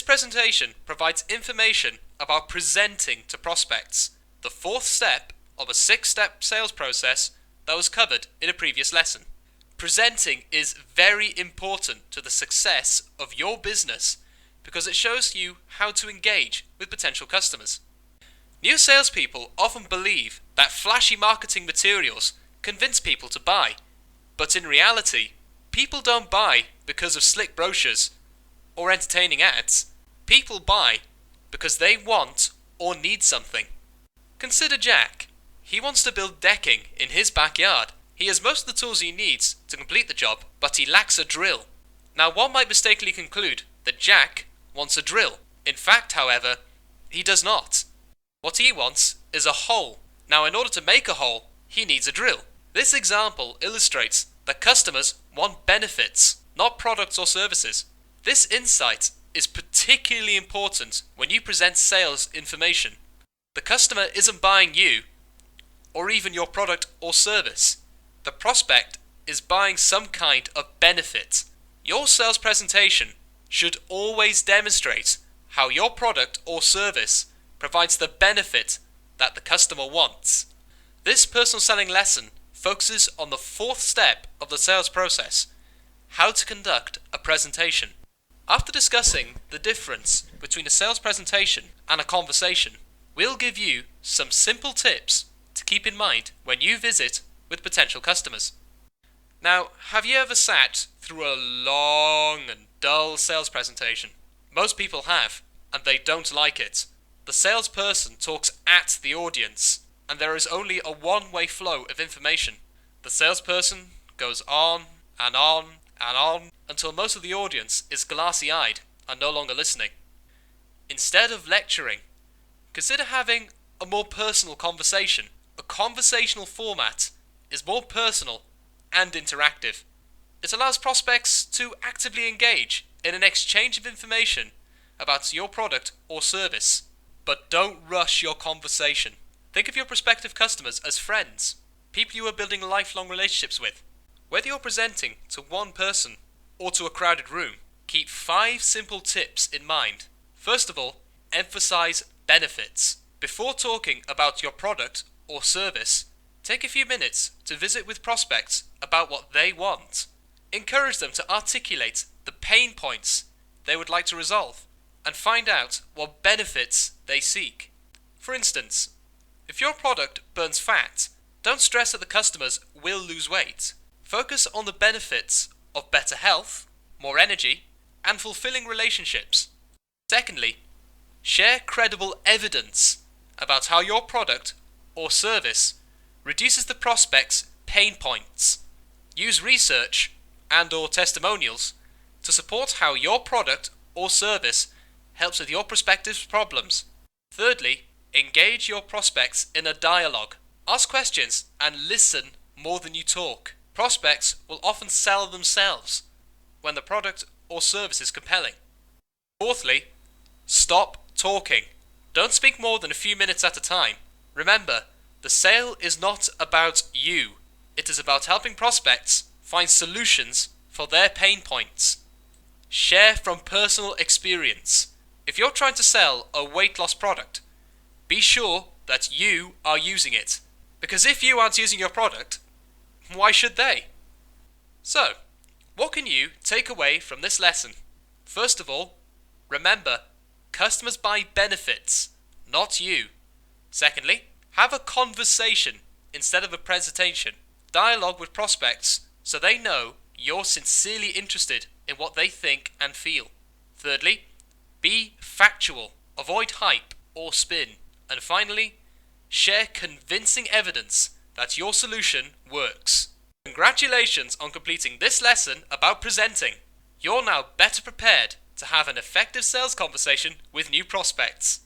presentation provides information about presenting to prospects, the fourth step of a 6-step sales process that was covered in a previous lesson. Presenting is very important to the success of your business because it shows you how to engage with potential customers. New salespeople often believe that flashy marketing materials convince people to buy, but in reality, people don't buy because of slick brochures or entertaining ads. People buy because they want or need something. Consider Jack. He wants to build decking in his backyard. He has most of the tools he needs to complete the job, but he lacks a drill. Now, one might mistakenly conclude that Jack wants a drill. In fact, however, he does not. What he wants is a hole. Now, in order to make a hole, he needs a drill. This example illustrates that customers want benefits, not products or services. This insight is particularly important when you present sales information. The customer isn't buying you, or even your product or service. The prospect is buying some kind of benefit. Your sales presentation should always demonstrate how your product or service provides the benefit that the customer wants. This personal selling lesson focuses on the fourth step of the sales process, how to conduct a presentation. After discussing the difference between a sales presentation and a conversation, we'll give you some simple tips to keep in mind when you visit with potential customers. Now, have you ever sat through a long and dull sales presentation? Most people have, and they don't like it. The salesperson talks at the audience, and there is only a one-way flow of information. The salesperson goes on and on and on until most of the audience is glassy-eyed and no longer listening. Instead of lecturing, consider having a more personal conversation. A conversational format is more personal and interactive. It allows prospects to actively engage in an exchange of information about your product or service. But don't rush your conversation. Think of your prospective customers as friends, people you are building lifelong relationships with. Whether you're presenting to one person or to a crowded room, keep 5 simple tips in mind. First of all, emphasize benefits. Before talking about your product or service, take a few minutes to visit with prospects about what they want. Encourage them to articulate the pain points they would like to resolve and find out what benefits they seek. For instance, if your product burns fat, don't stress that the customers will lose weight. Focus on the benefits of better health, more energy, and fulfilling relationships. Secondly, share credible evidence about how your product or service reduces the prospect's pain points. Use research and/or testimonials to support how your product or service helps with your prospective's problems. Thirdly, engage your prospects in a dialogue. Ask questions and listen more than you talk. Prospects will often sell themselves when the product or service is compelling. Fourthly, stop talking. Don't speak more than a few minutes at a time. Remember, the sale is not about you. It is about helping prospects find solutions for their pain points. Share from personal experience. If you're trying to sell a weight loss product, be sure that you are using it. Because if you aren't using your product, why should they? So, what can you take away from this lesson? First of all, remember, customers buy benefits, not you. Secondly, have a conversation instead of a presentation. Dialogue with prospects so they know you're sincerely interested in what they think and feel. Thirdly, be factual. Avoid hype or spin. And finally, share convincing evidence that your solution works. Congratulations on completing this lesson about presenting. You're now better prepared to have an effective sales conversation with new prospects.